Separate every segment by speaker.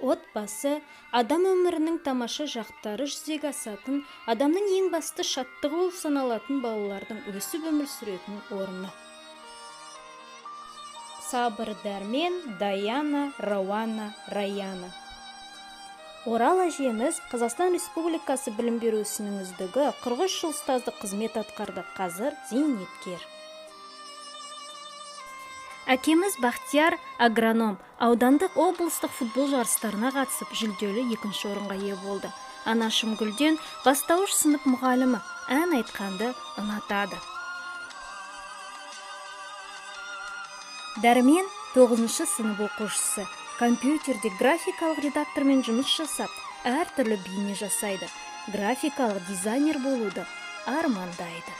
Speaker 1: Отбасы адам өмірінің тамаша жақтары жүзеге асатын, адамның ең басты шаттығы болып саналатын балалардың өсіп өмір сүретін орны. Сабыр Дәрмен, Даяна, Рауана, Раяна. Орал әжеміз Қазақстан Республикасы білім беру ісінің үздігі, 43 жыл ұстаздық қызмет атқарды, қазір зейнеткер. Әкеміз Бақтияр агроном, аудандық облыстық футбол жарыстарына қатысып, жүлделі 2-ші орынға ие болды. Анашым Гүлден бастауыш сынып мұғалімі, ән айтқанды ұнатады. Дәрмен 9-ші сынып оқушысы, компьютерде графикалық редактормен жұмыс жасап, әртүрлі бейне жасайды. Графикалық дизайнер болуды армандайды.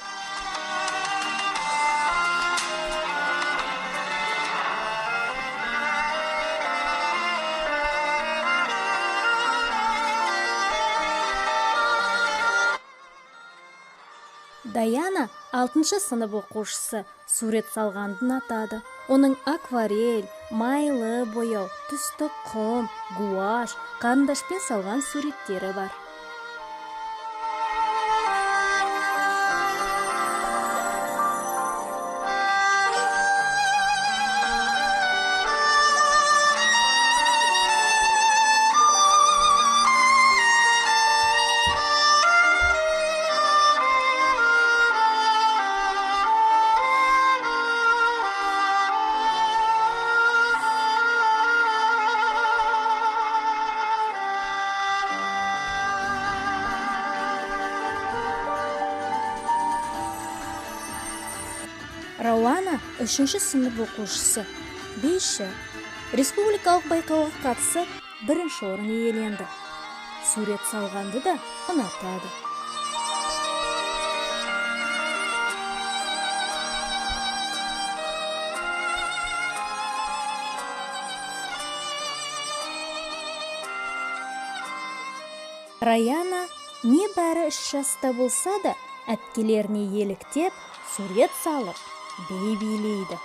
Speaker 1: Даяна 6-шы сынып оқушысы, сурет салғанды ұнатады. Оның акварель, майлы бояу, түсті құм, гуаш, қарындашпен салған суреттері бар. Рауана 3-ші сынып оқушысы, 5-ші. Республикалық байқауға қатысып, 1-ші орын иеленді. Сурет салғанды да ұнатады. Раяна небәрі 3 жаста болса да, әпкелеріне еліктеп, сурет салып, билейді.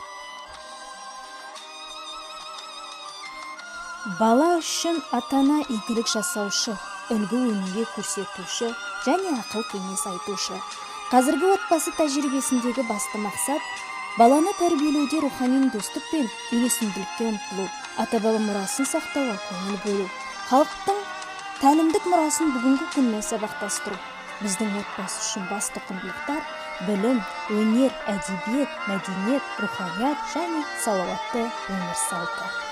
Speaker 1: Бала үшін атана игілік жасаушы, үлгі өнеге көрсетуші және ақыл кеңес айтушы. Қазіргі отбасы тәжірибесіндегі басты мақсат баланы тәрбиелеуде рухани достық пен үйлесімділікке ұмтылу, ата-баба мұрасын сақтауға көңіл бөлу, халықтың тәлімдік мұрасын бүгінгі күнмен сабақтастыру. Біздің отбасы үшін басты құндылықтар білім, өнер, әдебиет, мәдениет, руханият және салауатты өмір салты.